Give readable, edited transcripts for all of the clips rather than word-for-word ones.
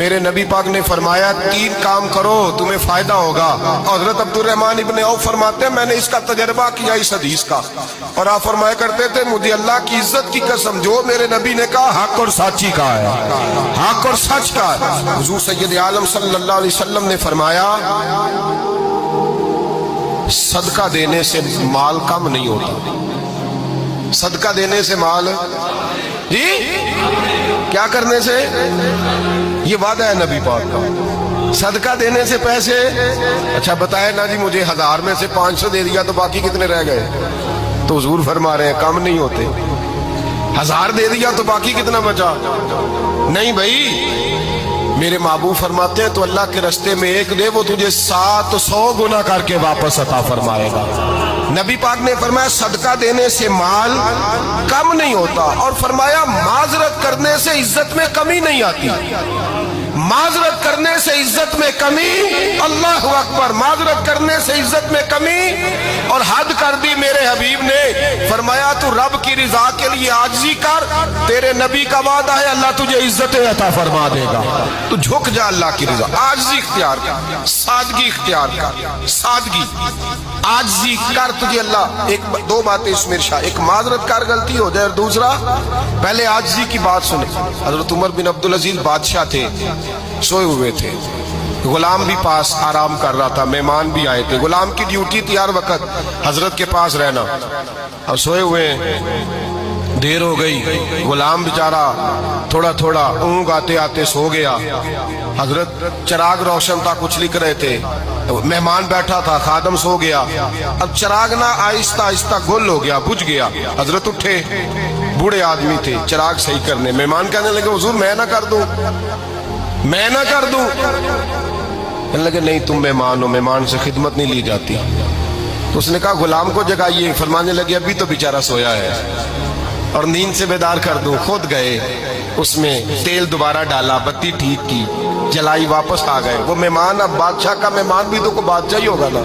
میرے نبی پاک نے فرمایا 3 کام کرو تمہیں فائدہ ہوگا۔ حضرت عبدالرحمن ابن عوف فرماتے ہیں میں نے اس کا تجربہ کیا اس حدیث کا، اور آپ فرمایا کرتے تھے مجھے اللہ کی عزت کی قسم جو میرے نبی نے کہا حق اور سچی کا ہے، حق اور سچ کا ہے۔ حضور سید عالم صلی اللہ علیہ وسلم نے فرمایا صدقہ دینے سے مال کم نہیں ہوتا، صدقہ دینے سے مال جی کیا کرنے سے، یہ وعدہ ہے نبی پاک کا، صدقہ دینے سے پیسے، اچھا بتائے نا جی مجھے 1000 میں سے 500 دے دیا تو باقی کتنے رہ گئے؟ تو حضور فرما رہے ہیں کم نہیں ہوتے، 1000 دے دیا تو باقی کتنا بچا؟ نہیں بھائی، میرے محبوب فرماتے ہیں تو اللہ کے رستے میں ایک دے وہ تجھے 700 گنا کر کے واپس عطا فرمائے گا۔ نبی پاک نے فرمایا صدقہ دینے سے مال کم نہیں ہوتا، اور فرمایا معذرت کرنے سے عزت میں کمی نہیں آتی، معذرت کرنے سے عزت میں کمی، اللہ اکبر، معذرت کرنے سے عزت میں کمی، اور حد کر دی میرے حبیب نے فرمایا تو رب کی رضا کے لیے عاجزی کر، تیرے نبی کا وعدہ ہے اللہ تجھے عزت عطا فرما دے گا، تو جھک جا اللہ کی رضا، عاجزی اختیار کر، سادگی اختیار کر، سادگی عاجزی کر، تجھے اللہ ایک 2 باتیں اس میں ارشاد، ایک معذرت کر غلطی ہو جائے، اور دوسرا پہلے عاجزی کی بات سنیں۔ حضرت عمر بن عبدالعزیز بادشاہ تھے، سوئے ہوئے تھے، غلام بھی پاس آرام کر رہا تھا، مہمان بھی آئے تھے، غلام کی ڈیوٹی تھی ہر وقت حضرت کے پاس رہنا، اور سوئے ہوئے دیر ہو گئی، غلام بیچارہ تھوڑا تھوڑا اونگ آتے آتے سو گیا، حضرت چراغ روشن تھا کچھ لکھ رہے تھے، مہمان بیٹھا تھا، خادم سو گیا، اب چراغ نہ آہستہ آہستہ گل ہو گیا، بجھ گیا، حضرت اٹھے، بوڑھے آدمی تھے، چراغ صحیح کرنے، مہمان کہنے لگے حضور میں نہ کر دوں، میں نہ کر دوں، کہنے لگے نہیں تم مہمان ہو، مہمان سے خدمت نہیں لی جاتی، تو اس نے کہا غلام کو جگائیے، فرمانے لگے ابھی تو بیچارہ سویا ہے اور نیند سے بیدار کر دوں، خود گئے، اس میں تیل دوبارہ ڈالا، بتی ٹھیک کی، جلائی، واپس آ گئے، وہ مہمان اب بادشاہ کا مہمان بھی تو کوئی بادشاہ ہی ہوگا نا،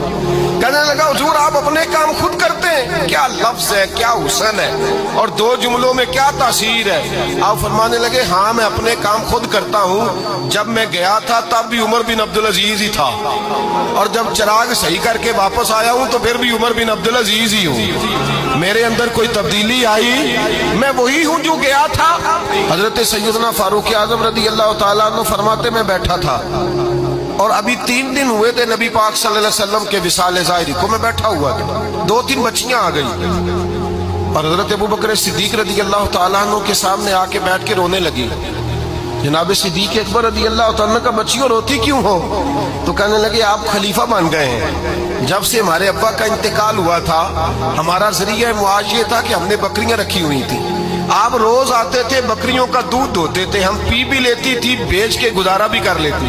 کہنے لگا حضور آپ اپنے کام خود کرتے ہیں، کیا لفظ ہے، کیا حسن ہے، اور 2 جملوں میں کیا تاثیر ہے۔ آپ فرمانے لگے ہاں میں اپنے کام خود کرتا ہوں، جب میں گیا تھا تب بھی عمر بن عبدالعزیز ہی تھا، اور جب چراغ صحیح کر کے واپس آیا ہوں تو پھر بھی عمر بن عبدالعزیز ہی ہوں، میرے اندر کوئی تبدیلی آئی، میں وہی ہوں جو گیا تھا۔ حضرت سیدنا فاروق اعظم رضی اللہ تعالیٰ عنہ فرماتے میں بیٹھا تھا، اور ابھی 3 دن ہوئے تھے نبی پاک صلی اللہ علیہ وسلم کے وصال ظاہری کو، میں بیٹھا ہوا تھا، 2-3 بچیاں آ گئی، اور حضرت ابوبکر صدیق رضی اللہ تعالیٰ عنہ کے سامنے آ کے بیٹھ کے رونے لگی۔ جناب صدیق اکبر رضی اللہ تعالیٰ کا بچیوں روتی کیوں ہو؟ تو کہنے لگے آپ خلیفہ بن گئے ہیں، جب سے ہمارے ابا کا انتقال ہوا تھا ہمارا ذریعہ معاش یہ تھا کہ ہم نے بکریاں رکھی ہوئی تھی، آپ روز آتے تھے بکریوں کا دودھ دھوتے تھے، ہم پی بھی لیتی تھی، بیچ کے گزارا بھی کر لیتی،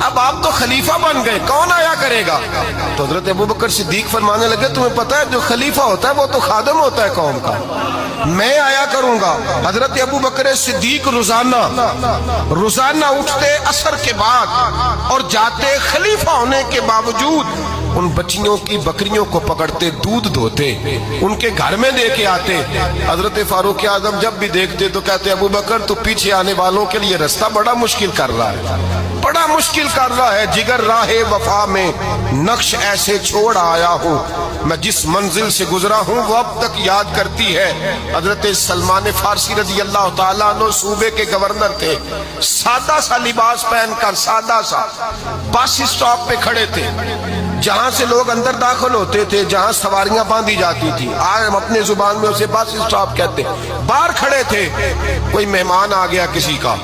اب آپ تو خلیفہ بن گئے، کون آیا کرے گا؟ تو حضرت ابوبکر صدیق فرمانے لگے تمہیں پتہ ہے جو خلیفہ ہوتا ہے وہ تو خادم ہوتا ہے قوم کا، میں آیا کروں گا۔ حضرت ابوبکر صدیق روزانہ اٹھتے عصر کے بعد اور جاتے، خلیفہ ہونے کے باوجود ان بچیوں کی بکریوں کو پکڑتے، دودھ دھوتے، ان کے گھر میں دے کے آتے۔ حضرت فاروق اعظم جب بھی دیکھتے تو کہتے ابوبکر تو پیچھے آنے والوں کے لیے رستہ بڑا مشکل کر رہا ہے، بڑا مشکل کر رہا ہے، جگر راہ وفا میں نقش ایسے چھوڑ آیا ہوں، میں جس منزل سے گزرا ہوں وہ اب تک یاد کرتی ہے۔ حضرت سلمان فارسی رضی اللہ تعالیٰ عنہ صوبے کے گورنر تھے، سادہ سا لباس پہن کر، سادہ سا، بس اسٹاپ پہ کھڑے تھے، جہاں سے لوگ اندر داخل ہوتے تھے، جہاں سواریاں باندھی جاتی تھی، آج ہم اپنے زبان میں اسے بس اسٹاپ کہتے، باہر کھڑے تھے، کوئی مہمان آ گیا کسی کا،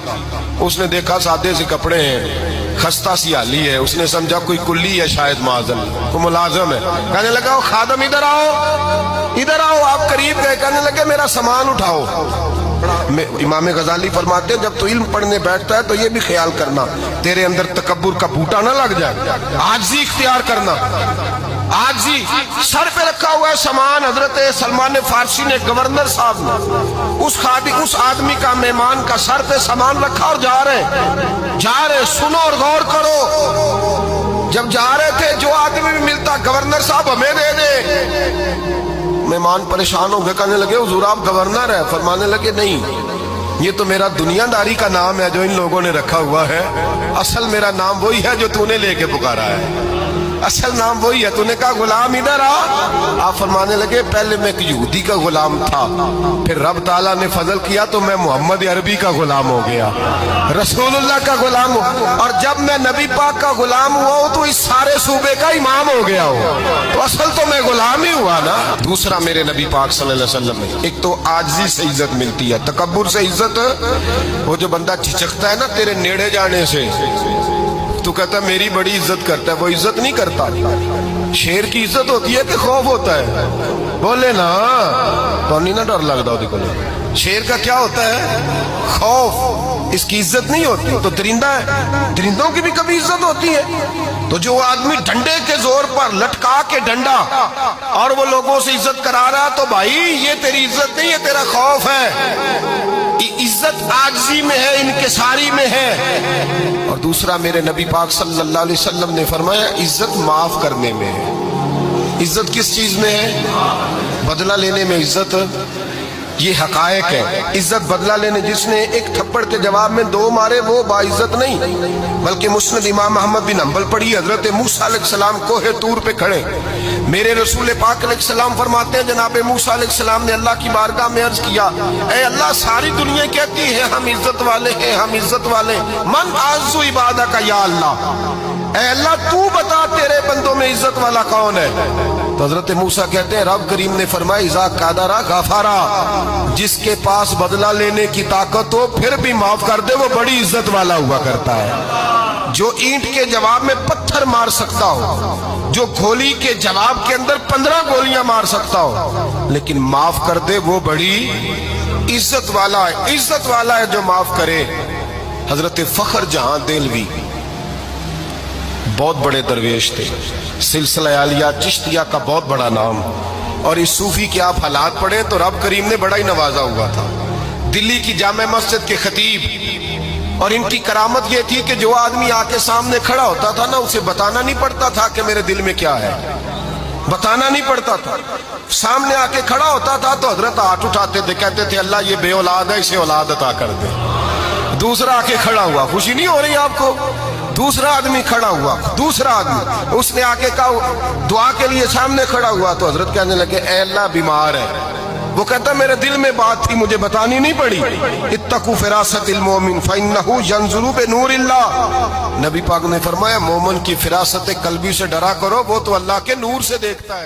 اس نے دیکھا سادے سے کپڑے ہیں، خستہ سی حالی ہے، اس نے سمجھا کوئی کلی ہے شاید، معاذل کوئی ملازم ہے، کہنے لگا خادم ادھر آؤ، ادھر آؤ، آپ قریب گئے، کہنے لگے میرا سامان اٹھاؤ۔ امام غزالی فرماتے ہیں جب تو علم پڑھنے بیٹھتا ہے تو یہ بھی خیال کرنا تیرے اندر تکبر کا بوٹا نہ لگ جائے، عاجزی اختیار کرنا، عاجزی، سر پہ رکھا ہوا ہے سامان، حضرت سلمان فارسی نے گورنر صاحب نے اس آدمی کا، مہمان کا سر پہ سامان رکھا اور جا رہے، سنو اور غور کرو، جب جا رہے تھے جو آدمی بھی ملتا گورنر صاحب ہمیں دے دے، مہمان پریشان ہو گئے، کہنے لگے حضور آپ گورنر ہیں، فرمانے لگے نہیں، یہ تو میرا دنیا داری کا نام ہے جو ان لوگوں نے رکھا ہوا ہے، اصل میرا نام وہی ہے جو تو نے لے کے پکارا ہے، اصل نام وہی ہے۔ تو نے کہا غلام ادھر آ، آپ فرمانے لگے پہلے میں ایک یہودی کا غلام تھا، پھر رب تعالیٰ نے فضل کیا تو میں محمد عربی کا غلام ہو گیا، رسول اللہ کا غلام ہوں، اور جب میں نبی پاک کا غلام ہوا ہوں تو اس سارے صوبے کا امام ہو گیا ہوں، تو اصل تو میں غلام ہی ہوا نا۔ دوسرا میرے نبی پاک صلی اللہ علیہ وسلم میں ایک تو عاجزی سے عزت ملتی ہے، تکبر سے عزت، وہ جو بندہ چچکتا ہے نا تیرے نیڑے جانے سے، تو کہتا ہے میری بڑی عزت کرتا ہے، وہ عزت نہیں کرتا۔ شیر کی عزت ہوتی ہے کہ خوف ہوتا ہے؟ بولے نا، تو نہیں نا ڈر لگتا ہوتی کو۔ شیر کا کیا ہوتا ہے؟ خوف، اس کی عزت نہیں ہوتی۔ تو درندہ ہے، درندوں کی بھی کبھی عزت ہوتی ہے؟ تو جو آدمی ڈنڈے کے زور پر لٹکا کے ڈنڈا اور وہ لوگوں سے عزت کرا رہا، تو بھائی یہ تیری عزت نہیں ہے، تیرا خوف ہے۔ عزت عاجزی میں ہے، انکساری میں ہے۔ اور دوسرا میرے نبی پاک صلی اللہ علیہ وسلم نے فرمایا عزت معاف کرنے میں ہے۔ عزت کس چیز میں ہے؟ بدلہ لینے میں عزت، یہ حقائق ہے۔ عزت بدلہ لینے، جس نے ایک تھپڑ کے جواب میں دو مارے وہ باعزت نہیں، بلکہ مسند امام احمد بن حنبل پڑھی، حضرت موسیٰ علیہ السلام کوہ طور پہ کھڑے، میرے رسول پاک علیہ السلام فرماتے ہیں جناب موسیٰ علیہ السلام نے اللہ کی بارگاہ میں عرض کیا، اے اللہ ساری دنیا کہتی ہے ہم عزت والے ہیں، ہم عزت والے، من اعز عبادک یا اللہ، اے اللہ تو بتا تیرے بندوں میں عزت والا کون ہے؟ تو حضرت موسیٰ کہتے ہیں رب کریم نے فرمایا اذا قادرا غفارا، جس کے پاس بدلہ لینے کی طاقت ہو پھر بھی معاف کر دے وہ بڑی عزت والا ہوا کرتا ہے۔ جو اینٹ کے جواب میں پتھر مار سکتا ہو، جو گولی کے جواب کے اندر 15 گولیاں مار سکتا ہو، لیکن معاف کر دے وہ بڑی عزت والا ہے۔ عزت والا ہے جو معاف کرے۔ حضرت فخر جہاں دہلوی بہت بڑے درویش تھے، سلسلہ عالیہ چشتیہ کا بہت بڑا نام، اور اس صوفی کے آپ حالات پڑھیں تو رب کریم نے بڑا ہی نوازا ہوا تھا۔ دلی کی جامع مسجد کے خطیب، اور ان کی کرامت یہ تھی کہ جو آدمی آ کے سامنے کھڑا ہوتا تھا نا اسے بتانا نہیں پڑتا تھا کہ میرے دل میں کیا ہے، بتانا نہیں پڑتا تھا، سامنے آ کے کھڑا ہوتا تھا تو حضرت ہاتھ اٹھاتے تھے، کہتے تھے اللہ یہ بے اولاد ہے اسے اولاد عطا کر دے۔ دوسرا آ کے کھڑا ہوا، خوشی نہیں ہو رہی آپ کو؟ دوسرا آدمی کھڑا ہوا، دوسرا آدمی، اس نے آ کے کہا دعا کے لیے سامنے کھڑا ہوا تو حضرت کہنے لگے اے اللہ بیمار ہے، وہ کہتا میرے دل میں بات تھی مجھے بتانی نہیں پڑی، اتقوا فراست المومن فإنہ ینظر بنور اللہ، نبی پاک نے فرمایا مومن کی فراست قلبی سے ڈرا کرو، وہ تو اللہ کے نور سے دیکھتا ہے۔